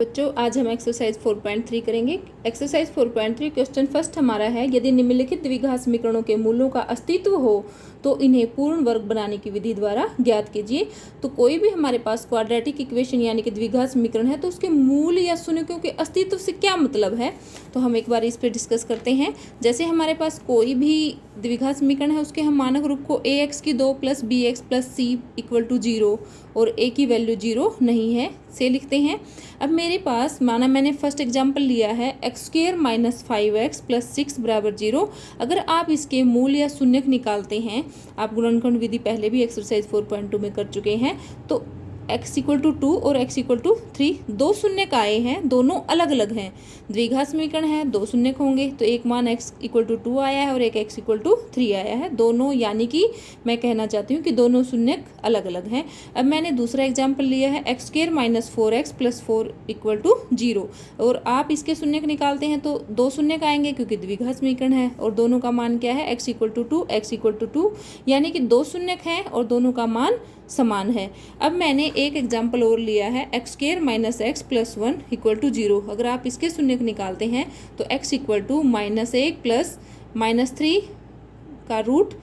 बच्चों आज हम एक्सरसाइज 4.3 करेंगे। एक्सरसाइज 4.3 क्वेश्चन फर्स्ट हमारा है, यदि निम्नलिखित द्विघात समीकरणों के मूलों का अस्तित्व हो तो इन्हें पूर्ण वर्ग बनाने की विधि द्वारा ज्ञात कीजिए। तो कोई भी हमारे पास क्वाड्रेटिक इक्वेशन यानी कि द्विघात समीकरण है तो उसके मूल या शून्यों के अस्तित्व से क्या मतलब है, तो हम एक बार इस पर डिस्कस करते हैं। जैसे हमारे पास कोई भी द्विघात समीकरण है उसके हम मानक रूप को ax की 2 + bx + c = 0 और a की वैल्यू 0 नहीं है से लिखते हैं। अब मेरे पास माना मैंने फर्स्ट एग्जांपल लिया है x² - 5x + 6 = 0। अगर आप इसके मूल या शून्यक निकालते हैं, आप गुणनखंड विधि पहले भी एक्सरसाइज 4.2 में कर चुके हैं, तो x = 2 और x = 3 दो शून्यक आए हैं, दोनों अलग अलग हैं। द्विघात समीकरण है, दो शून्यक होंगे तो एक मान x = 2 आया है और एक x = 3 आया है, दोनों यानी कि मैं कहना चाहती हूँ कि दोनों शून्यक अलग अलग हैं। अब मैंने दूसरा एग्जाम्पल लिया है x² - 4x + 4 = 0 और आप इसके शून्यक निकालते हैं तो दो शून्यक आएंगे क्योंकि द्विघात समीकरण है और दोनों का मान क्या है, x = 2 x = 2 यानी कि दो शून्यक हैं और दोनों का मान समान है। अब मैंने एक एग्जाम्पल और लिया है x² - x + 1 = 0। अगर आप इसके शून्यक निकालते हैं तो x = -1 + -3 का रूट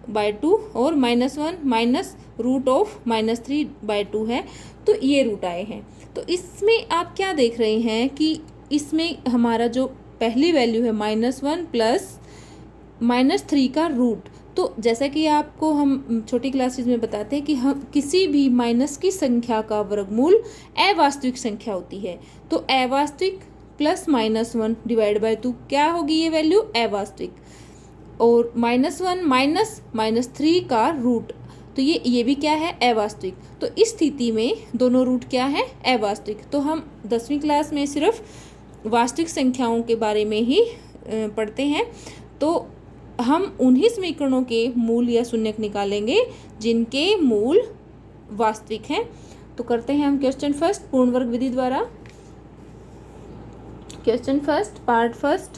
बाय 2 और -1 - रूट ऑफ -3/2 है, तो ये रूट आए हैं। तो इसमें आप क्या देख रहे हैं कि इसमें हमारा जो पहली वैल्यू है -1 प्लस -3 का रूट, तो जैसा कि आपको हम छोटी क्लासेस में बताते हैं कि हम किसी भी माइनस की संख्या का वर्गमूल अवास्तविक संख्या होती है, तो अवास्तविक प्लस -1 / 2 क्या होगी ये वैल्यू, अवास्तविक, और -1 माइनस -3 का रूट, तो ये भी क्या है, अवास्तविक। तो इस स्थिति में दोनों रूट क्या है, अवास्तविक। तो हम 10वीं क्लास में सिर्फ वास्तविक संख्याओं के बारे में ही पढ़ते हैं, तो हम उन्हीं समीकरणों के मूल या शून्यक निकालेंगे जिनके मूल वास्तविक हैं। तो करते हैं हम क्वेश्चन फर्स्ट पूर्ण वर्ग विधि द्वारा। Question first part first,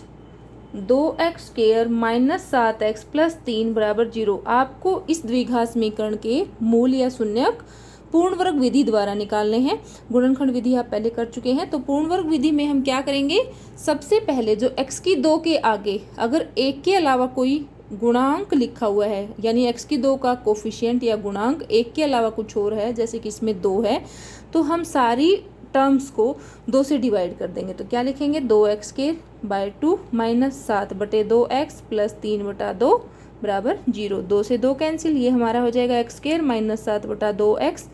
2x² - 7x + 3 = 0। आपको इस द्विघात समीकरण के मूल या शून्यक पूर्ण वर्ग विधि द्वारा निकालने हैं। गुणनखंड विधि आप पहले कर चुके हैं, तो पूर्ण वर्ग विधि में हम क्या करेंगे, सबसे पहले जो x की 2 के आगे अगर एक के अलावा कोई गुणांक लिखा हुआ है, यानी x की 2 का कोफिशिएंट या गुणांक एक के अलावा कुछ और है, जैसे कि इसमें 2 है, तो हम सारी टर्म्स को 2 से डिवाइड कर देंगे। तो क्या लिखेंगे, 2x² / 2 - 7/2x + 3/2 बराबर 0। 2 से 2 कैंसिल, ये हमारा हो जाएगा x² - 7/2x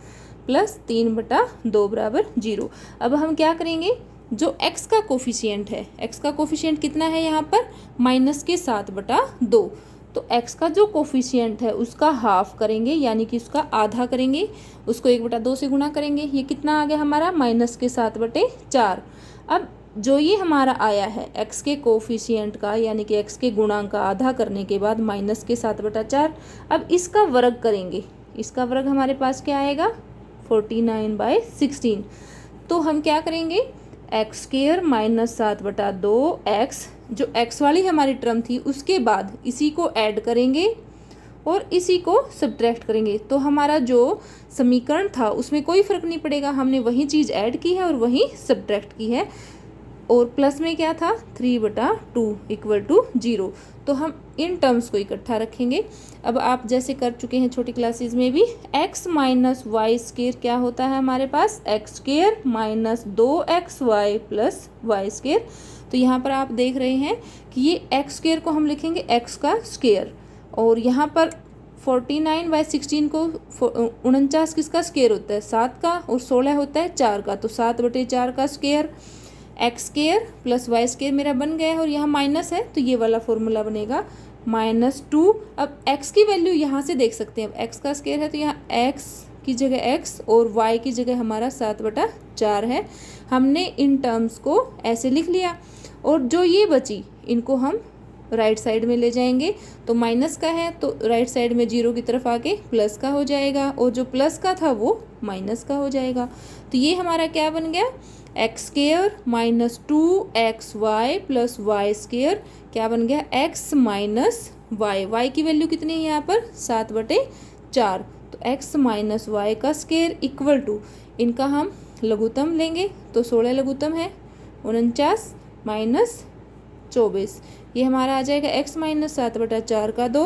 + 3/2 बराबर 0। अब हम क्या करेंगे, जो x का कोफिशिएंट है, x का कोफिशिएंट कितना है यहाँ पर, -7/2, तो x का जो कोफिशिएंट है उसका हाफ करेंगे, यानी कि उसका आधा करेंगे, उसको 1/2 से गुणा करेंगे। ये कितना आ गया हमारा, -7/4। अब जो ये हमारा आया है x के कोफिशिएंट का, यानी कि x के गुणांक का आधा करने के बाद -7/4, अब इसका वर्ग करेंगे, इसका वर्ग हमारे पास क्या आएगा, 49/16। तो हम क्या करेंगे, x² - 7/2x, जो x वाली हमारी टर्म थी उसके बाद इसी को ऐड करेंगे और इसी को सब्ट्रैक्ट करेंगे, तो हमारा जो समीकरण था उसमें कोई फर्क नहीं पड़ेगा, हमने वही चीज़ ऐड की है और वही सब्ट्रैक्ट की है। और प्लस में क्या था, 3/2 = 0। तो हम इन टर्म्स को इकट्ठा रखेंगे। अब आप जैसे कर चुके हैं छोटी क्लासेस में भी, x - y² क्या होता है हमारे पास, x² - 2xy + y²। तो यहाँ पर आप देख रहे हैं कि ये x² को हम लिखेंगे x का स्क्वायर, और यहाँ पर 49/16 को 49 किसका स्क्वायर होता है, 7 का, और 16 होता है 4 का, तो 7/4 का स्क्वायर, x² + y² मेरा बन गया है, और यहाँ माइनस है तो ये वाला फॉर्मूला बनेगा -2। अब x की वैल्यू यहाँ से देख सकते हैं, अब x का स्क्वायर है तो यहाँ x की जगह x और y की जगह हमारा 7/4 है। हमने इन टर्म्स को ऐसे लिख लिया, और जो ये बची इनको हम राइट साइड में ले जाएंगे, तो माइनस का है तो राइट साइड में 0 की तरफ आके प्लस का हो जाएगा, और जो प्लस का था वो माइनस का हो जाएगा। तो ये हमारा क्या बन गया, x² - 2xy + y² क्या बन गया, x - y। y की वैल्यू कितनी है यहाँ पर, 7/4, तो x - y का स्क्वायर = इनका हम लघुत्तम लेंगे तो 16 लघुत्तम है 49 माइनस 24, ये हमारा आ जाएगा x माइनस 7/4 का 2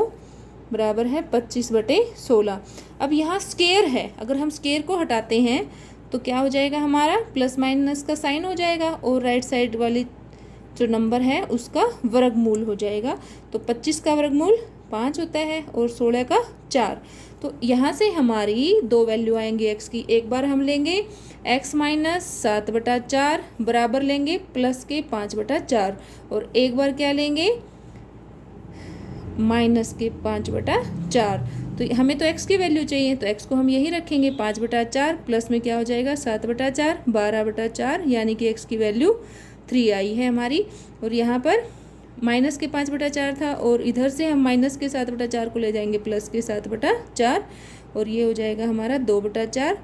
बराबर है 25/16। अब यहाँ स्केयर है, अगर हम स्केयर को हटाते हैं तो क्या हो जाएगा हमारा, प्लस माइनस का साइन हो जाएगा और राइट साइड वाली जो नंबर है उसका वर्गमूल हो जाएगा। तो 25 का वर्गमूल 5 होता है और 16 का 4। तो यहाँ से हमारी दो वैल्यू आएंगी x की। एक बार हम लेंगे x माइनस 7/4 बराबर लेंगे प्लस के 5/4 और एक बार क्या लेंगे माइनस के 5/4। तो हमें तो x की वैल्यू चाहिए तो x को हम यही रखेंगे 5/4 प्लस में क्या हो जाएगा 7/4 12/4, यानी कि x की वैल्यू 3 आई है हमारी। और यहाँ पर माइनस के 5/4 था और इधर से हम माइनस के 7/4 को ले जाएंगे प्लस के 7/4 और ये हो जाएगा हमारा 2/4,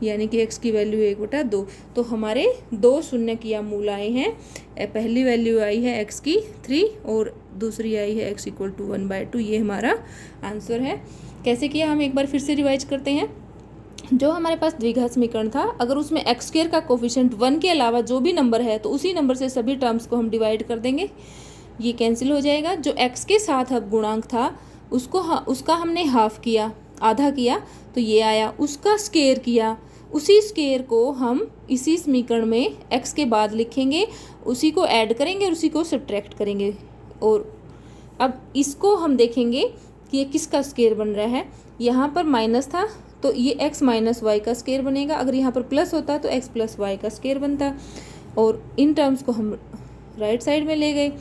यानी कि x की वैल्यू 1/2। तो हमारे दो शून्य की यहाँ मूल आए हैं। पहली वैल्यू आई है x की 3 और दूसरी आई है x = 1/2। ये हमारा आंसर है। कैसे किया हम एक बार फिर से रिवाइज करते हैं। जो हमारे पास द्विघात समीकरण था, अगर उसमें x² का कोफिशिएंट 1 के अलावा जो भी नंबर है तो उसी नंबर से सभी टर्म्स को हम डिवाइड कर देंगे, ये कैंसिल हो जाएगा। जो x के साथ अब गुणांक था उसका हमने हाफ किया, आधा किया, तो ये आया। उसका स्केयर किया, उसी स्केयर को हम इसी समीकरण में x के बाद लिखेंगे, उसी को ऐड करेंगे और उसी को सब्ट्रैक्ट करेंगे। और अब इसको हम देखेंगे कि ये किसका स्केयर बन रहा है। यहाँ पर माइनस था तो ये x माइनस वाई का स्केयर बनेगा, अगर यहाँ पर प्लस होता तो x प्लस वाई का स्केयर बनता। और इन टर्म्स को हम राइट साइड में ले गए,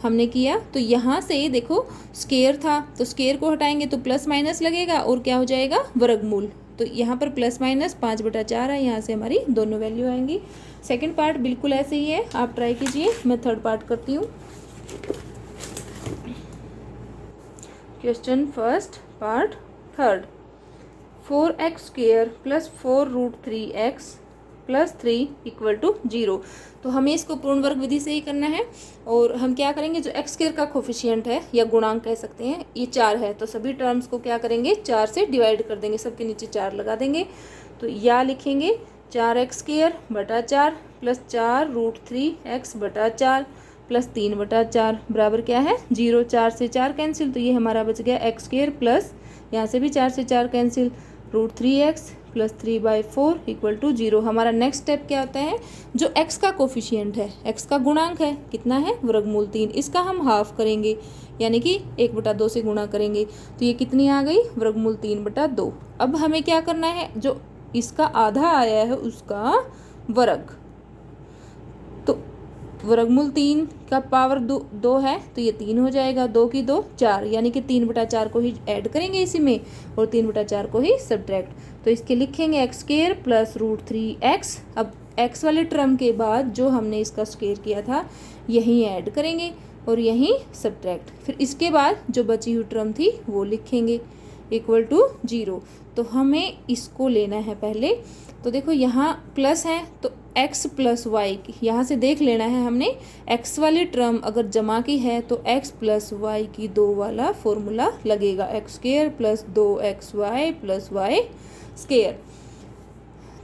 हमने किया। तो यहाँ से देखो स्केयर था तो स्केयर को हटाएंगे तो प्लस माइनस लगेगा और क्या हो जाएगा वर्गमूल। तो यहाँ पर प्लस माइनस 5/4 है, यहाँ से हमारी दोनों वैल्यू आएंगी। सेकंड पार्ट बिल्कुल ऐसे ही है, आप ट्राई कीजिए। मैं थर्ड पार्ट करती हूँ। Question first part third, 4x² plus 4√3x plus 3 = 0। तो हमें इसको पूर्ण वर्ग विधि से ही करना है। और हम क्या करेंगे, जो x² का कोफिशिएंट है या गुणांक कह सकते हैं, ये 4 है, तो सभी टर्म्स को क्या करेंगे 4 से डिवाइड कर देंगे, सबके नीचे 4 लगा देंगे। तो या लिखेंगे 4x² बटा 4 प्लस 4√3x बटा 4 प्लस 3/4 बराबर क्या है 0। 4 से 4 कैंसिल, तो ये हमारा बच गया x² प्लस यहाँ से भी 4 से 4 कैंसिल √3x प्लस 3/4 = 0। हमारा नेक्स्ट स्टेप क्या होता है, जो x का कोफिशिएंट है, x का गुणांक है, कितना है वर्गमूल 3, इसका हम हाफ करेंगे, यानी कि 1/2 से गुणा करेंगे। तो ये कितनी आ गई वर्गमूल 3/2। अब हमें क्या करना है, जो इसका आधा आया है उसका वर्ग। तो वर्गमूल 3 का पावर 2 है तो ये 3 हो जाएगा, 2 की 2 4, यानी कि 3/4 को ही ऐड करेंगे इसी में और 3/4 को ही सब्ट्रैक्ट। तो इसके लिखेंगे x² प्लस √3x। अब x वाले टर्म के बाद जो हमने इसका स्क्वायर किया था यहीं ऐड करेंगे और यहीं सब्ट्रैक्ट। फिर इसके बाद जो बची हुई टर्म थी वो लिखेंगे = 0। तो हमें इसको लेना है पहले। तो देखो यहाँ प्लस है तो x प्लस वाई, यहाँ से देख लेना है हमने, x वाली टर्म अगर जमा की है तो x प्लस वाई की 2 वाला फॉर्मूला लगेगा, x² plus 2xy plus y²।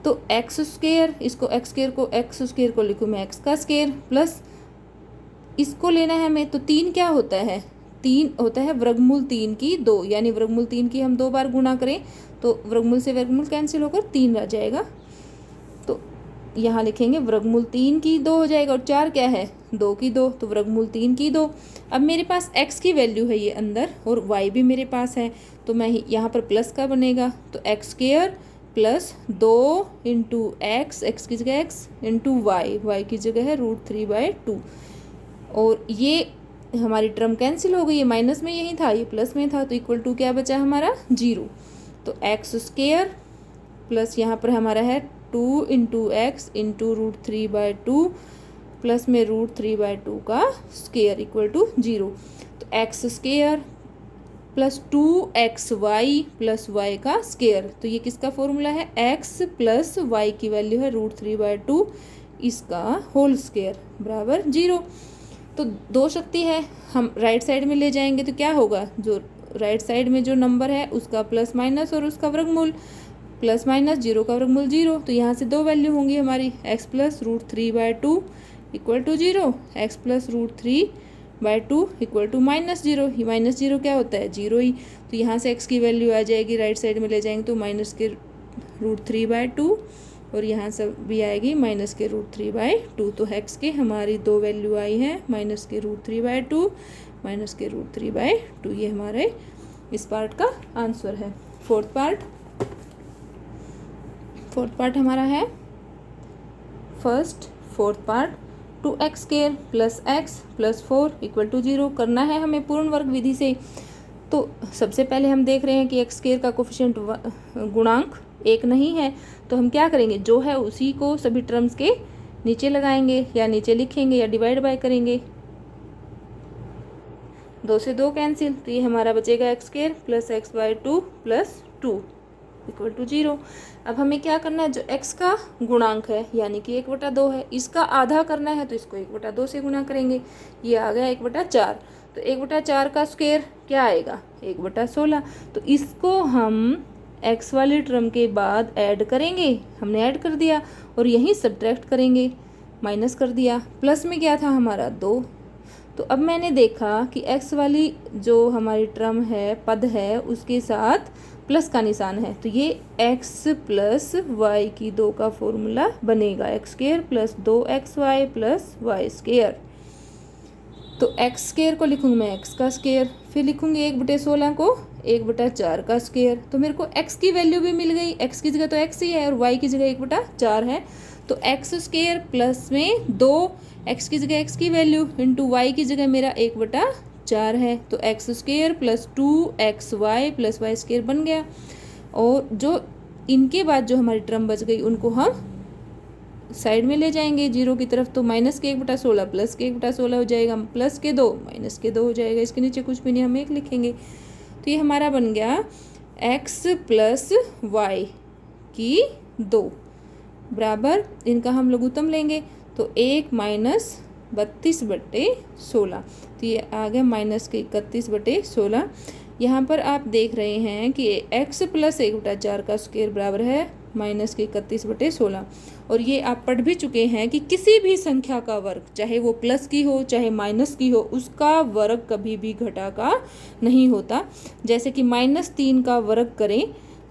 तो x², इसको x² को लिखूँ मैं x का स्क्वायर प्लस इसको लेना है हमें। तो 3 क्या होता है, 3 होता है वर्गमूल 3 की 2, यानी वर्गमूल 3 की हम 2 बार गुणा करें तो वर्गमूल से वर्गमूल कैंसिल होकर 3 रह जाएगा। तो यहाँ लिखेंगे वर्गमूल 3 की 2 हो जाएगा और 4 क्या है 2 की 2, तो वर्गमूल 3 की 2। अब मेरे पास x की वैल्यू है ये अंदर और y भी मेरे पास है, तो मैं यहाँ पर प्लस का बनेगा। तो x² प्लस 2 × x की जगह x × y की जगह है √3/2। और ये हमारी टर्म कैंसिल हो गई, ये माइनस में यही था, ये प्लस में था, तो = क्या बचा हमारा 0। तो x² प्लस यहाँ पर हमारा है 2 × x × √3/2 प्लस में √3/2 का स्क्वायर = 0। तो x² plus 2xy plus y का स्क्वायर, तो ये किसका फॉर्मूला है, x प्लस y की वैल्यू है √3/2, इसका होल स्क्वायर बराबर 0। तो 2 शक्ति है, हम राइट साइड में ले जाएंगे तो क्या होगा, जो राइट साइड में जो नंबर है उसका प्लस माइनस और उसका वर्गमूल, प्लस माइनस 0 का वर्गमूल 0, तो यहाँ से दो वैल्यू होंगी हमारी, x plus root 3/2 equal to 0, x plus root 3/2 equal to -0। ये -0 क्या होता है, 0 ही, तो यहाँ से x की वैल्यू आ जाएगी, राइट साइड में ले जाएंगे तो माइनस के रूट 3/2 और यहाँ से भी आएगी माइनस के रूट 3/2। तो x के हमारी दो वैल्यू आई हैं, माइनस के रूट 3/2 माइनस के रूट 3/2। ये हमारे इस पार्ट का आंसर है। फोर्थ पार्ट हमारा है fourth part 2x square plus x plus 4 equal to 0 करना है हमें पूर्ण वर्ग विधि से। तो सबसे पहले हम देख रहे हैं कि x स्क्वायर का कोफिशिएंट गुणांक 1 नहीं है, तो हम क्या करेंगे, जो है उसी को सभी टर्म्स के नीचे लगाएंगे या नीचे लिखेंगे या डिवाइड बाय करेंगे। 2 से 2 कैंसिल, तो ये हमारा बचेगा x square plus x/2 plus 2 equal to 0। अब हमें क्या करना है, जो x का गुणांक है यानी कि 1/2 है, इसका आधा करना है, तो इसको 1/2 से गुणा करेंगे। ये आ गया 1/4, तो 1/4 का स्क्वायर क्या आएगा, 1/16। तो इसको हम x वाली टर्म के बाद ऐड करेंगे, हमने ऐड कर दिया, और यहीं सब्ट्रैक्ट करेंगे, माइनस कर दिया। प्लस में क्या था हमारा 2, तो अब मैंने देखा कि x वाली जो हमारी टर्म है, पद है, उसके साथ प्लस का निशान है, तो ये x प्लस वाई की 2 का फॉर्मूला बनेगा, x square plus 2xy plus y square. तो x स्क्वायर को लिखूंगी मैं x का स्क्वायर, फिर लिखूंगी 1/16 को 1/4 का स्क्वायर। तो मेरे को x की वैल्यू भी मिल गई, x की जगह तो x ही है और y की जगह 1/4 है, तो x स्क्वायर प्लस में 2 x की जगह x की वैल्यू इंटू y की जगह मेरा 1/4 है, तो x square plus 2xy plus y square बन गया। और जो इनके बाद जो हमारी टर्म बच गई उनको हम साइड में ले जाएंगे 0 की तरफ, तो माइनस के 1/16 प्लस के 1/16 हो जाएगा, प्लस के 2 माइनस के 2 हो जाएगा, इसके नीचे कुछ भी नहीं, हम 1 लिखेंगे। तो ये हमारा बन गया x प्लस वाई की 2 बराबर, इनका हम लघुत्तम लेंगे तो 1 माइनस 32/16, तो ये आ गया माइनस के 31/16। यहाँ पर आप देख रहे हैं कि x प्लस 1/4 का स्क्वायर बराबर है माइनस के 31/16। और ये आप पढ़ भी चुके हैं कि किसी भी संख्या का वर्ग, चाहे वो प्लस की हो चाहे माइनस की हो, उसका वर्ग कभी भी घटा का नहीं होता। जैसे कि -3 का वर्ग करें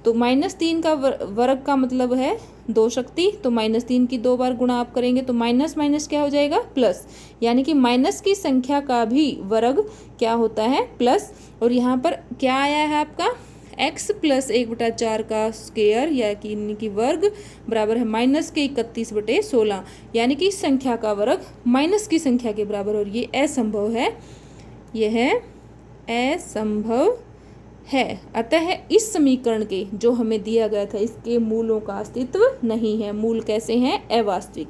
तो -3 का वर्ग का मतलब है 2 शक्ति, तो -3 की 2 बार गुणा आप करेंगे तो माइनस माइनस क्या हो जाएगा, प्लस, यानी कि माइनस की संख्या का भी वर्ग क्या होता है, प्लस। और यहाँ पर क्या आया है आपका x प्लस 1/4 का स्क्वायर या कि वर्ग बराबर है माइनस के 31/16, यानी कि संख्या का वर्ग माइनस की संख्या के बराबर, और ये असंभव है, यह असंभव है। अतः इस समीकरण के जो हमें दिया गया था, इसके मूलों का अस्तित्व नहीं है। मूल कैसे हैं, अवास्तविक,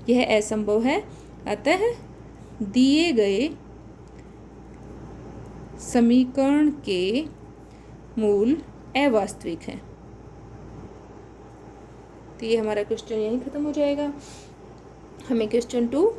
यह असंभव है। अतः दिए गए समीकरण के मूल अवास्तविक हैं। तो ये हमारा क्वेश्चन यहीं खत्म हो जाएगा। हमें क्वेश्चन 2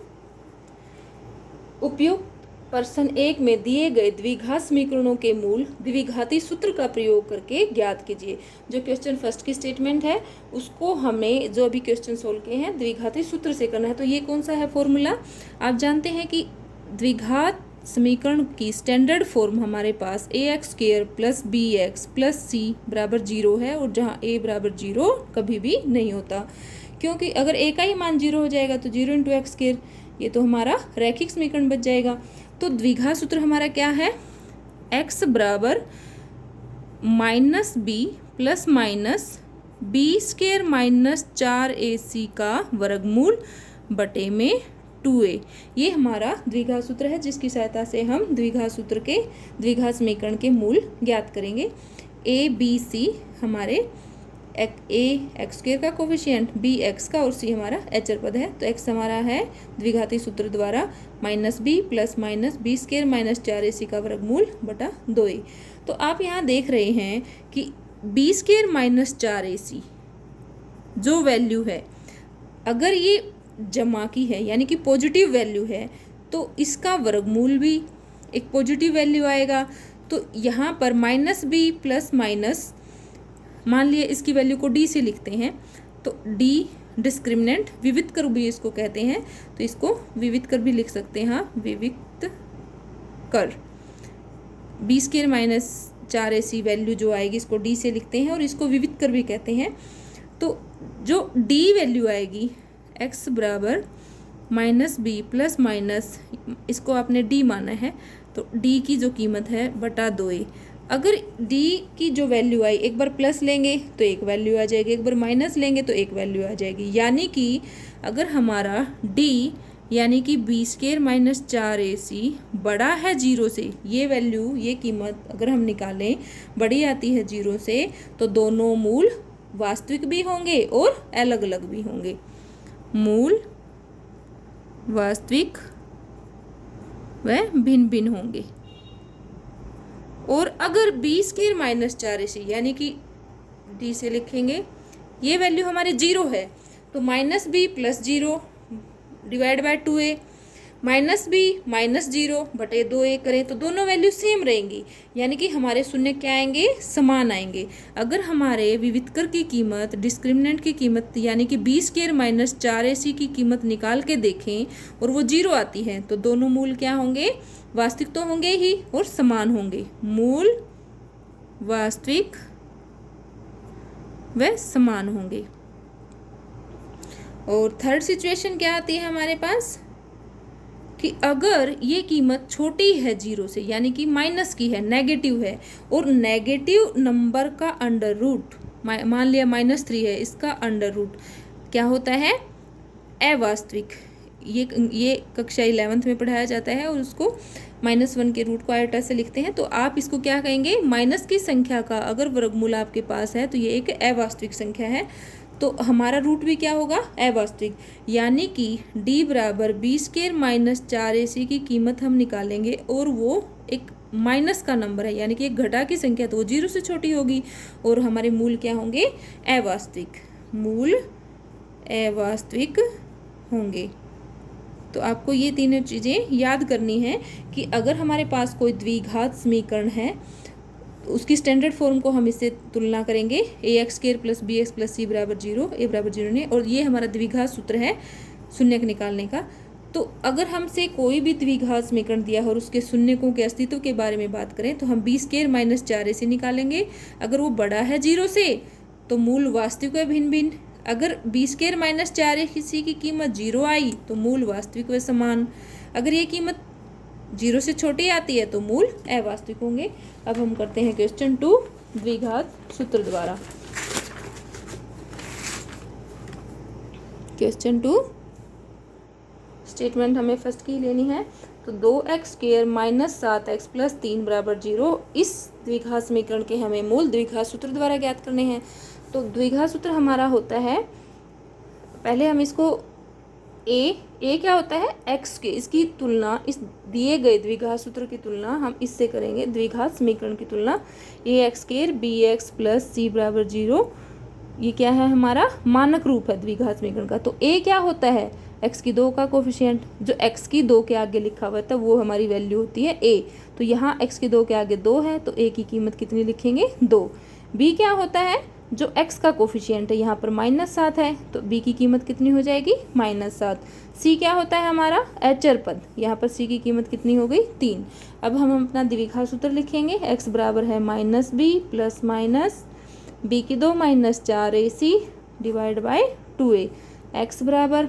उपयुक्त प्रश्न 1 में दिए गए द्विघात समीकरणों के मूल द्विघाती सूत्र का प्रयोग करके ज्ञात कीजिए। जो क्वेश्चन फर्स्ट की स्टेटमेंट है उसको हमें जो अभी क्वेश्चन सोल्व किए हैं द्विघाती सूत्र से करना है। तो ये कौन सा है फॉर्मूला, आप जानते हैं कि द्विघात समीकरण की स्टैंडर्ड फॉर्म हमारे पास ax² plus bx plus c बराबर 0 है, और जहाँ a बराबर 0 कभी भी नहीं होता, क्योंकि अगर a का ही मान 0 हो जाएगा तो 0 इंटू x², ये तो हमारा रैखिक समीकरण बच जाएगा। तो द्विघात सूत्र हमारा क्या है, x बराबर -b plus minus b² minus 4ac का वर्गमूल बटे में 2a, ये हमारा द्विघात सूत्र है, जिसकी सहायता से हम द्विघात सूत्र के द्विघात समीकरण के मूल ज्ञात करेंगे। a b c हमारे a x² का कोफिशिएंट, b x का और c हमारा अचर पद है, तो x हमारा है द्विघाती सूत्र द्वारा -b plus minus b² minus 4ac का वर्गमूल बटा 2a। तो आप यहाँ देख रहे हैं कि b² माइनस 4ac जो वैल्यू है, अगर ये जमा की है यानी कि पॉजिटिव वैल्यू है, तो इसका वर्गमूल भी एक पॉजिटिव वैल्यू आएगा। तो यहाँ पर -b प्लस माइनस मान लिया इसकी वैल्यू को डी से लिखते हैं, तो डी डिस्क्रिमिनेंट, विविध कर भी इसको कहते हैं, तो इसको विविध कर भी लिख सकते हैं। हाँ, विविध कर B square minus 4ac value जो आएगी इसको डी से लिखते हैं और इसको विविध कर भी कहते हैं। तो जो डी वैल्यू आएगी x बराबर माइनस बी प्लस माइनस, इसको आपने डी माना है, तो डी की जो कीमत है बटा 2a। अगर डी की जो वैल्यू आई, एक बार प्लस लेंगे तो एक वैल्यू आ जाएगी, एक बार माइनस लेंगे तो एक वैल्यू आ जाएगी। यानी कि अगर हमारा डी यानी कि बी स्क्वायर माइनस 4ac बड़ा है 0 से, ये वैल्यू, ये कीमत अगर हम निकालें बड़ी आती है 0 से, तो दोनों मूल वास्तविक भी होंगे और अलग अलग भी होंगे। मूल वास्तविक व भिन्न भिन्न होंगे। और अगर बी स्क्वायर माइनस 4ac यानी कि डी से लिखेंगे, ये वैल्यू हमारे 0 है, तो minus b plus 0 divide by 2a, minus b minus 0 बटे 2a करें तो दोनों वैल्यू सेम रहेंगी, यानी कि हमारे शून्य क्या आएंगे, समान आएंगे। अगर हमारे विविधकर की कीमत, डिस्क्रिमिनेंट की कीमत यानी कि बी स्क्वायर माइनस 4ac की कीमत निकाल के देखें और वो 0 आती है, तो दोनों मूल क्या होंगे, वास्तविक तो होंगे ही और समान होंगे। मूल वास्तविक व समान होंगे। और थर्ड सिचुएशन क्या आती है हमारे पास कि अगर ये कीमत छोटी है 0 से, यानी कि माइनस की है, नेगेटिव है, और नेगेटिव नंबर का अंडर रूट, मान लिया -3 है, इसका अंडर रूट क्या होता है, अवास्तविक। ये कक्षा 11th में पढ़ाया जाता है और उसको -1 के रूट को आयोटा से लिखते हैं। तो आप इसको क्या कहेंगे, माइनस की संख्या का अगर वर्गमूल आपके पास है तो ये एक अवास्तविक संख्या है, तो हमारा रूट भी क्या होगा, अवास्तविक। यानी कि d बराबर बी स्क्वायर माइनस 4ac की कीमत हम निकालेंगे और वो एक माइनस का नंबर है, यानी कि एक घटा की संख्या, तो वो 0 से छोटी होगी और हमारे मूल क्या होंगे, अवास्तविक। मूल अवास्तविक होंगे। तो आपको ये तीनों चीज़ें याद करनी है कि अगर हमारे पास कोई द्विघात समीकरण है, उसकी स्टैंडर्ड फॉर्म को हम इससे तुलना करेंगे, ax square plus B X plus C बराबर 0, a बराबर 0 नहीं, और ये हमारा द्विघात सूत्र है शून्यक निकालने का। तो अगर हमसे कोई भी द्विघात समीकरण दिया हो और उसके शून्यकों के अस्तित्व के बारे में बात करें, तो हम बी स्क्वायर माइनस 4ac निकालेंगे। अगर वो बड़ा है 0 से तो मूल वास्तविक व भिन्न भिन्न। अगर बी स्क्वायर माइनस 4ac की कीमत 0 आई तो मूल वास्तविक व समान। अगर ये कीमत 0 से छोटी आती है तो मूल अवास्तविक होंगे। अब हम करते हैं क्वेश्चन 2 द्विघात सूत्र द्वारा। क्वेश्चन 2 स्टेटमेंट हमें फर्स्ट की लेनी है। तो 2x square minus 7x plus 3 बराबर 0, इस द्विघात समीकरण के हमें मूल द्विघात सूत्र द्वारा ज्ञात करने हैं। तो द्विघात सूत्र हमारा होता है, पहले हम इसको ए क्या होता है, x के, इसकी तुलना, इस दिए गए द्विघात सूत्र की तुलना हम इससे करेंगे, द्विघात समीकरण की तुलना। ax square B X plus C बराबर 0, ये क्या है, हमारा मानक रूप है द्विघात समीकरण का। तो a क्या होता है, x की 2 का कोफिशिएंट, जो x की 2 के आगे लिखा हुआ था वो हमारी वैल्यू होती है a। तो यहाँ x की 2 के आगे 2 है, तो a की कीमत कितनी लिखेंगे, 2। b क्या होता है, जो x का कोफिशिएंट है, यहाँ पर -7 है, तो b की कीमत कितनी हो जाएगी, -7। c क्या होता है हमारा, अचर पद, यहाँ पर c की कीमत कितनी हो गई, 3। अब हम अपना द्विघात सूत्र लिखेंगे, x बराबर है -b प्लस माइनस b की 2 minus 4ac divide by 2a। x बराबर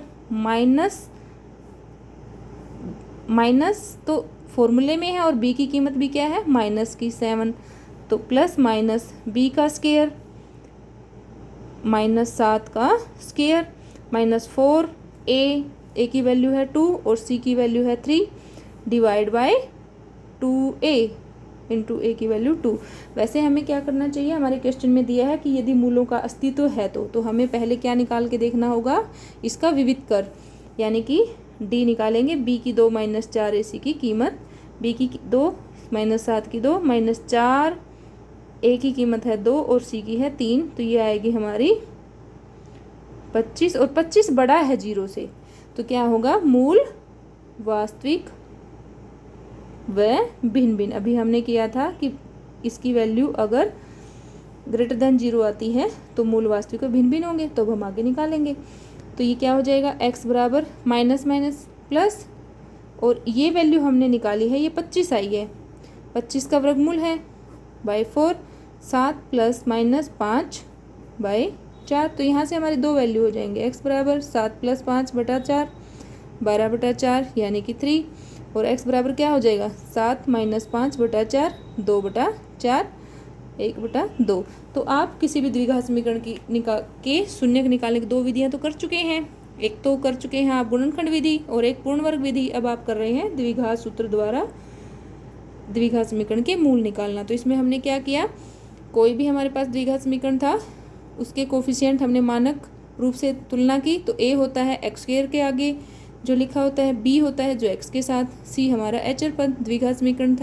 माइनस तो फॉर्मूले में है और b की कीमत भी क्या है, माइनस की 7, तो प्लस माइनस b का स्क्वायर -7 का स्क्वायर -4, a की वैल्यू है 2 और c की वैल्यू है 3 divide by 2a into a की वैल्यू 2। वैसे हमें क्या करना चाहिए, हमारे क्वेश्चन में दिया है कि यदि मूलों का अस्तित्व है तो हमें पहले क्या निकाल के देखना होगा, इसका विविध कर, यानी कि d निकालेंगे, b की 2 माइनस 4ac की कीमत, b की 2 माइनस 7 की 2 माइनस 4, a की कीमत है 2 और c की है 3, तो ये आएगी हमारी 25, और 25 बड़ा है 0 से, तो क्या होगा, मूल वास्तविक व भिन्न भिन्न। अभी हमने किया था कि इसकी वैल्यू अगर ग्रेटर देन 0 आती है तो मूल वास्तविक व भिन्न भिन्न होंगे, तो अब हम आगे निकालेंगे। तो ये क्या हो जाएगा, x बराबर माइनस माइनस प्लस, और ये वैल्यू हमने निकाली है, ये 25 आई है, 25 का वर्गमूल है बाई 4, 7 प्लस माइनस 5 बाई 4। तो यहाँ से हमारे दो वैल्यू हो जाएंगे, x बराबर 7 प्लस 5 बटा 4, 12 बटा 4 यानी कि 3, और x बराबर क्या हो जाएगा, 7 माइनस 5 बटा 4, 2 बटा 4, 1 बटा 2। तो आप किसी भी द्विघात समीकरण की शून्य निकालने की दो विधियाँ तो कर चुके हैं, एक तो कर चुके हैं आप गुणनखंड विधि और एक पूर्ण वर्ग विधि। अब आप कर रहे हैं द्विघात सूत्र द्वारा द्विघात समीकरण के मूल निकालना। तो इसमें हमने क्या किया, कोई भी हमारे पास द्विघात समीकरण था उसके कोफिशिएंट हमने मानक रूप से तुलना की। तो a होता है x स्क्वायर के आगे जो लिखा होता है, b होता है जो x के साथ, c हमारा अचर पद। द्विघात समीकरण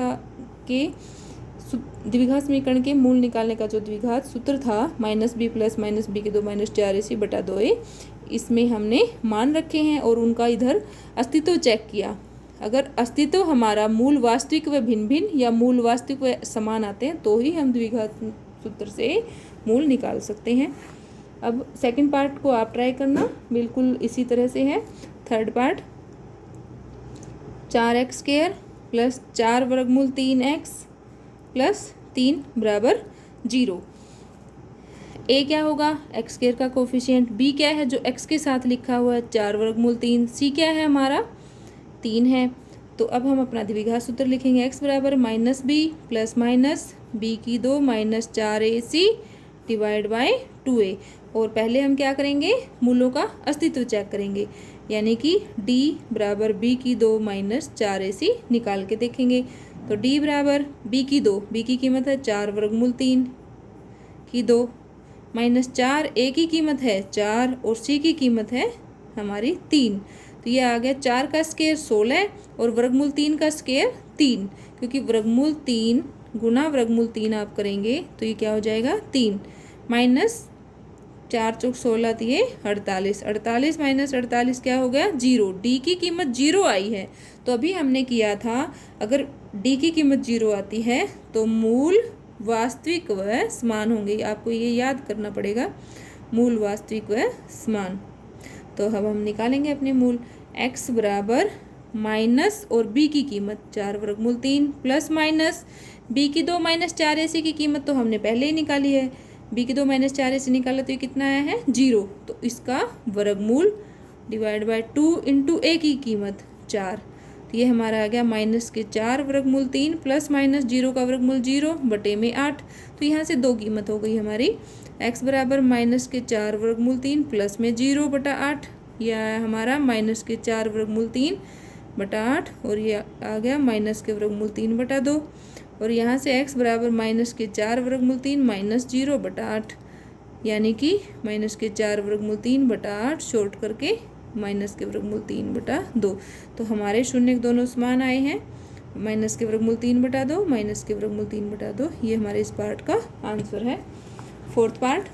द्विघात समीकरण के मूल निकालने का जो द्विघात सूत्र था -b प्लस -b की 2 माइनस 4ac बटा 2a, इसमें हमने मान रखे हैं और उनका इधर अस्तित्व चेक किया। अगर अस्तित्व हमारा मूल वास्तविक व भिन्न भिन्न या मूल वास्तविक व समान आते हैं तो ही हम द्विघात सूत्र से मूल निकाल सकते हैं। अब सेकंड पार्ट को आप ट्राई करना, बिल्कुल इसी तरह से है। Third part, 4x square plus 4 वर्गमूल 3x प्लस 3 बराबर 0। a क्या होगा, x स्क्वायर का कोफिशिएंट, b क्या है जो x के साथ लिखा हुआ है 4 वर्गमूल 3, c क्या है हमारा 3 है। तो अब हम अपना द्विघात सूत्र लिखेंगे, x बराबर -b प्लस माइनस b की 2 minus 4ac divide by 2a। और पहले हम क्या करेंगे, मूलों का अस्तित्व चेक करेंगे, यानी कि d बराबर b की 2 माइनस 4ac निकाल के देखेंगे। तो d बराबर b की 2, b की कीमत है 4 वर्गमूल 3 की 2 माइनस 4, a की कीमत है 4 और c की कीमत है हमारी 3। तो ये आ गया 4 का स्क्वायर 16 और वर्गमूल 3 का स्क्वायर 3, क्योंकि वर्गमूल 3 गुना वर्गमूल 3 आप करेंगे तो ये क्या हो जाएगा 3 माइनस 4 चौक 16 तो ये 48, 48 माइनस 48 क्या हो गया 0। d की कीमत 0 आई है, तो अभी हमने किया था अगर d की कीमत 0 आती है तो मूल वास्तविक व समान होंगे। आपको ये याद करना पड़ेगा, मूल वास्तविक व समान। तो अब हम निकालेंगे अपने मूल, x बराबर माइनस और b की कीमत 4 वर्गमूल 3 प्लस माइनस b की 2 माइनस 4ac की कीमत तो हमने पहले ही निकाली है, b की 2 माइनस 4ac निकाला तो ये कितना आया है 0। तो इसका वर्गमूल डिवाइड बाय 2 इंटू a की कीमत 4, तो ये हमारा आ गया माइनस के 4 वर्गमूल 3 प्लस माइनस 0 का वर्गमूल 0 बटे में 8। तो यहाँ से दो कीमत हो गई हमारी, x बराबर माइनस के 4 वर्गमूल 3 प्लस में 0 बटा 8, यह आया हमारा माइनस के 4 वर्गमूल 3 बटा 8 और ये आ गया माइनस के वर्गमूल 3 बटा 2। और यहाँ से x बराबर माइनस के 4 वर्गमूल 3 माइनस 0 बटा 8, यानी कि माइनस के 4 वर्गमूल 3 बटा 8 शॉर्ट करके माइनस के वर्गमूल 3 बटा 2। तो हमारे शून्य दोनों समान आए हैं, माइनस के वर्गमूल 3 बटा 2 माइनस के वर्गमूल 3 बटा 2, ये हमारे इस पार्ट का आंसर है। Fourth part,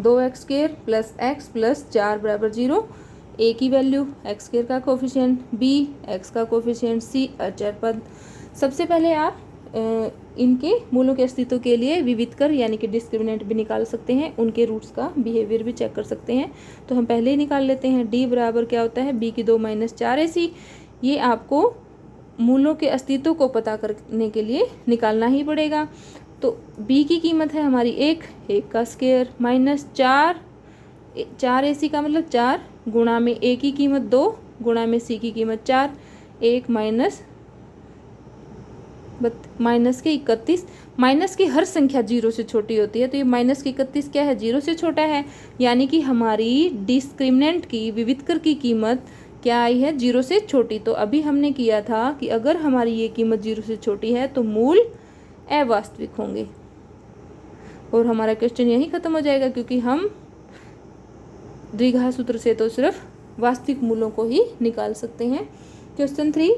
2x square plus x plus 4 बराबर 0। a की वैल्यू, x स्क्वायर का कोफिशिएंट, b x का कोफिशिएंट, c अचर पद। सबसे पहले आप इनके मूलों के अस्तित्व के लिए विविधकर यानी कि डिस्क्रिमिनेंट भी निकाल सकते हैं, उनके रूट्स का बिहेवियर भी चेक कर सकते हैं। तो हम पहले ही निकाल लेते हैं, d बराबर क्या होता है b की 2 माइनस 4ac। ये आपको मूलों के अस्तित्व को पता करने के लिए निकालना ही पड़ेगा। तो b की कीमत है हमारी 1 का स्क्वायर माइनस 4ac का मतलब 4 गुणा में a की कीमत 2 गुणा में c की कीमत 4, 1 माइनस के 31। माइनस की हर संख्या 0 से छोटी होती है, तो ये माइनस की 31 क्या है 0 से छोटा है, यानी कि हमारी डिस्क्रिमिनेंट की विविधकर की कीमत क्या आई है 0 से छोटी। तो अभी हमने किया था कि अगर हमारी ये कीमत 0 से छोटी है तो मूल अवास्तविक होंगे, और हमारा क्वेश्चन यहीं ख़त्म हो जाएगा, क्योंकि हम द्विघात सूत्र से तो सिर्फ वास्तविक मूलों को ही निकाल सकते हैं। क्वेश्चन 3,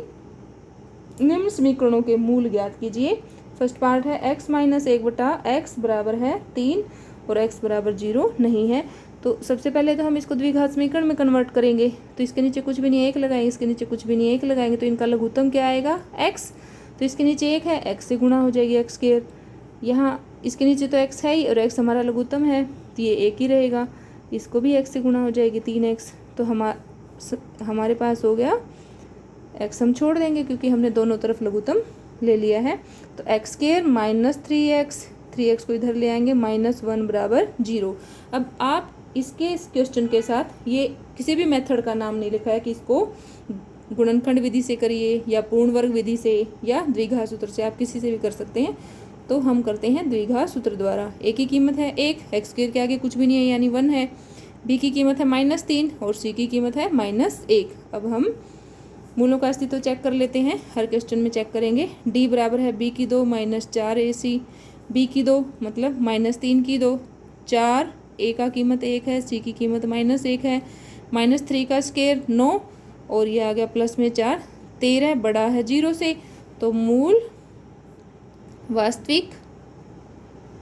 निम्न समीकरणों के मूल ज्ञात कीजिए। फर्स्ट पार्ट है x माइनस 1 बटा x बराबर है 3 और x बराबर 0 नहीं है। तो सबसे पहले तो हम इसको द्विघात समीकरण में कन्वर्ट करेंगे। तो इसके नीचे कुछ भी नहीं 1 लगाएंगे, इसके नीचे कुछ भी नहीं 1 लगाएंगे, तो इनका लघुत्तम क्या आएगा x। तो इसके नीचे 1 है, x से गुणा हो जाएगी एक्स स्क्वायर। यहाँ इसके नीचे तो x है ही और x हमारा लघुत्तम है तो ये 1 ही रहेगा, इसको भी x से गुणा हो जाएगी 3x। तो हमारे पास हो गया, x हम छोड़ देंगे क्योंकि हमने दोनों तरफ लघुत्तम ले लिया है। तो एक्स स्क्वायर माइनस 3x को इधर ले आएंगे, -1 बराबर 0। अब आप इसके इस क्वेश्चन के साथ ये किसी भी मेथड का नाम नहीं लिखा है कि इसको गुणनखंड विधि से करिए या पूर्ण वर्ग विधि से या द्विघात सूत्र से, आप किसी से भी कर सकते हैं। तो हम करते हैं द्विघात सूत्र द्वारा। a की कीमत है 1, एक्स स्क्वायर के आगे कुछ भी नहीं है यानी 1 है, b की कीमत है -3 और c की कीमत है -1। अब हम मूलों का अस्तित्व चेक कर लेते हैं, हर क्वेश्चन में चेक करेंगे। d बराबर है b की 2 -4ac, b की 2 मतलब -3 की 2, 4, a का कीमत 1 है, c की कीमत -1 है, -3 का स्क्वायर 9 और ये आ गया प्लस में 4, 13 बड़ा है 0 से। तो मूल वास्तविक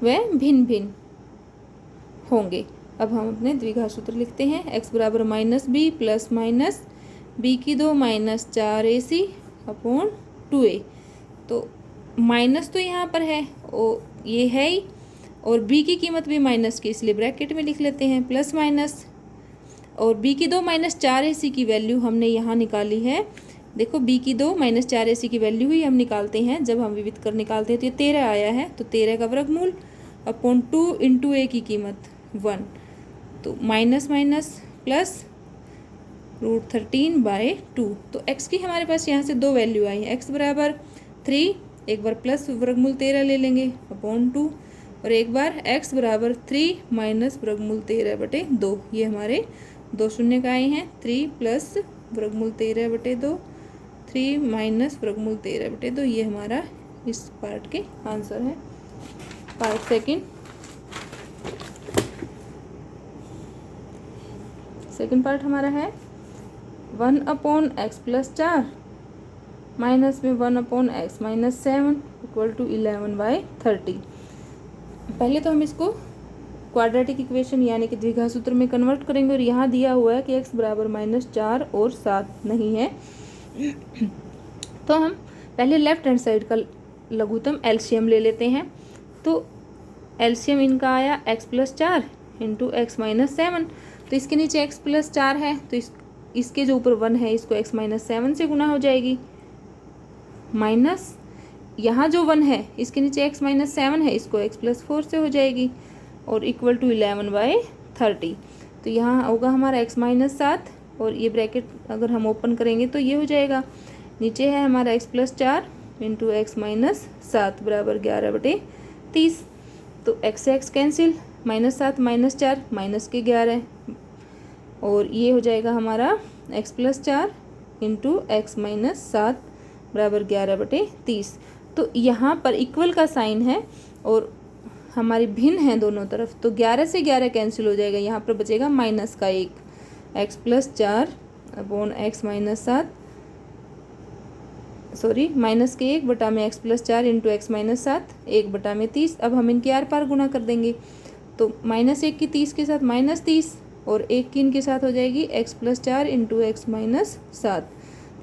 व भिन्न भिन्न होंगे। अब हम अपने द्विघात सूत्र लिखते हैं। x बराबर -b प्लस माइनस b की 2 -4ac अपॉन 2a। तो माइनस तो यहाँ पर है और ये है ही, और b की कीमत भी माइनस की इसलिए ब्रैकेट में लिख लेते हैं, प्लस माइनस, और b की 2 -4ac की वैल्यू हमने यहाँ निकाली है। देखो b की 2 -4ac की वैल्यू ही हम निकालते हैं, जब हम विविध कर निकालते हैं तो ये 13 आया है, तो 13 का वर्गमूल अपॉन 2 इंटू a की कीमत 1, तो माइनस माइनस प्लस √13/2। तो x की हमारे पास यहाँ से 2 वैल्यू आई है, x बराबर 3, एक बार प्लस वर्गमूल 13 ले लेंगे अपॉन 2, और एक बार x बराबर 3 माइनस वर्गमूल 13/2। ये हमारे 2 शून्य का आए हैं, 3 प्लस वर्गमूल 13/2, 3 माइनस वर्गमूल 13/2। ये हमारा इस पार्ट के आंसर है। पार्ट सेकंड पार्ट हमारा है 1/x + 4 माइनस में 1/x - 7 = 11/30। पहले तो हम इसको क्वाड्रेटिक इक्वेशन यानी कि द्विघात सूत्र में कन्वर्ट करेंगे, और यहाँ दिया हुआ है कि x बराबर -4 और 7 नहीं है। तो हम पहले लेफ्ट हैंड साइड का लघुत्तम एलसीएम ले लेते हैं। तो एलसीएम इनका आया x + 4 इंटू x - 7। तो इसके नीचे x + 4 है तो इसके जो ऊपर 1 है इसको x - 7 से गुना हो जाएगी, माइनस यहाँ जो 1 है इसके नीचे x - 7 है इसको x + 4 से हो जाएगी, और इक्वल टू 11/30। तो यहाँ होगा हमारा x - 7 और ये ब्रैकेट अगर हम ओपन करेंगे तो ये हो जाएगा, नीचे है हमारा x + 4 इंटू x - 7 बराबर 11/30। तो x से x कैंसिल, -7 - 4 माइनस के 11, और ये हो जाएगा हमारा x + 4 इंटू x - 7 बराबर 11/30। तो यहाँ पर इक्वल का साइन है और हमारी भिन्न है दोनों तरफ, तो 11 से 11 कैंसिल हो जाएगा, यहाँ पर बचेगा माइनस का 1, x + 4 upon x - 7, sorry minus के 1 बटा में x + 4 इंटू x - 7 1/30। अब हम इनके आर पार गुणा कर देंगे, तो -1 की 30 के साथ -30 और 1 की इनके साथ हो जाएगी x + 4 इंटू x - 7,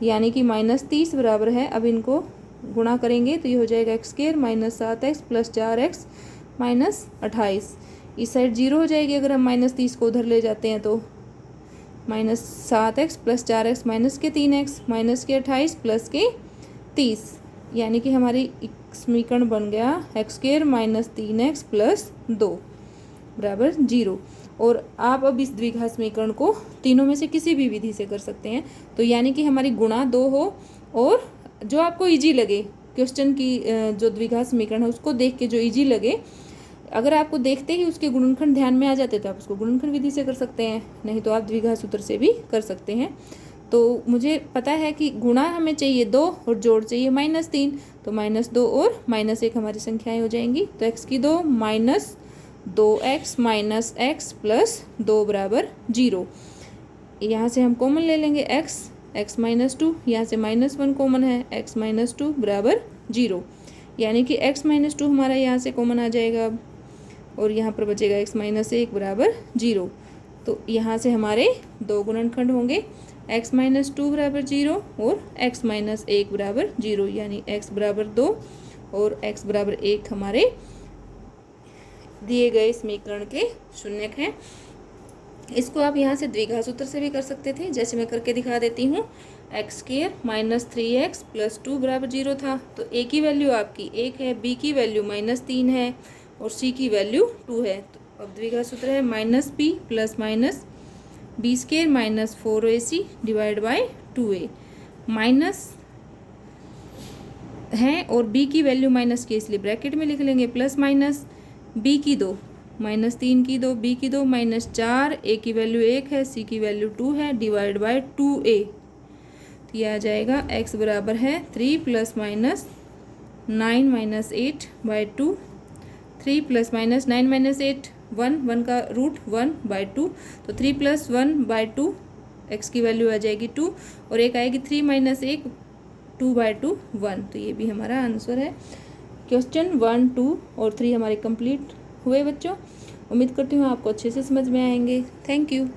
यानी कि -30 बराबर है। अब इनको गुणा करेंगे तो ये हो जाएगा x² -7x + 4x -28। इस साइड 0 हो जाएगी अगर हम -30 को उधर ले जाते हैं, तो -7x + 4x -3x -28 + 30, यानी कि हमारी समीकरण बन गया x² -3x + 2 बराबर 0। और आप अब इस द्विघात समीकरण को तीनों में से किसी भी विधि से कर सकते हैं, तो यानी कि हमारी गुणा 2 हो और जो आपको इजी लगे, क्वेश्चन की जो द्विघात समीकरण है उसको देख के जो इजी लगे, अगर आपको देखते ही उसके गुणनखंड ध्यान में आ जाते तो आप उसको गुणनखंड विधि से कर सकते हैं, नहीं तो आप द्विघात सूत्र से भी कर सकते हैं। तो मुझे पता है कि गुणा हमें चाहिए 2 और जोड़ चाहिए -3, तो -2 और -1 हमारी संख्याएं हो जाएंगी। तो x की 2 -2x - x + 2 बराबर 0। यहाँ से हम कॉमन ले लेंगे x - 2, यहाँ से -1 कॉमन है, x - 2 बराबर 0, यानी कि x - 2 हमारा यहाँ से कॉमन आ जाएगा अब, और यहाँ पर बचेगा x - 1 बराबर 0। तो यहाँ से हमारे 2 गुणनखंड होंगे। x माइनस 2 बराबर 0 और x माइनस 1 बराबर 0, यानी x बराबर 2 और x बराबर 1 हमारे दिए गए समीकरण के शून्यक हैं। इसको आप यहाँ से द्विघात सूत्र से भी कर सकते थे, जैसे मैं करके दिखा देती हूँ। X square minus 3x plus 2 बराबर 0 था, तो a की वैल्यू आपकी 1 है, b की वैल्यू माइनस 3 है और c की वैल्यू 2 है। तो अब द्विघात सूत्र है minus b plus minus b square minus 4ac divide by 2a, minus है और b की वैल्यू माइनस की इसलिए ब्रैकेट में लिख लेंगे, प्लस माइनस b की 2 माइनस 3 की 2 b की 2 माइनस 4, a की वैल्यू 1 है, c की वैल्यू 2 है, डिवाइड बाय 2a। तो यह आ जाएगा x बराबर है 3 plus minus 9 minus 8 by 2, 3 plus minus 9 minus 8 1 का रूट 1 बाई 2, तो 3 प्लस 1 बाई 2, x की वैल्यू आ जाएगी 2 और एक आएगी 3 माइनस 1 2 बाई 2 1। तो ये भी हमारा आंसर है। क्वेश्चन 1, 2 और 3 हमारे कंप्लीट हुए बच्चों। उम्मीद करती हूँ आपको अच्छे से समझ में आएंगे। Thank you.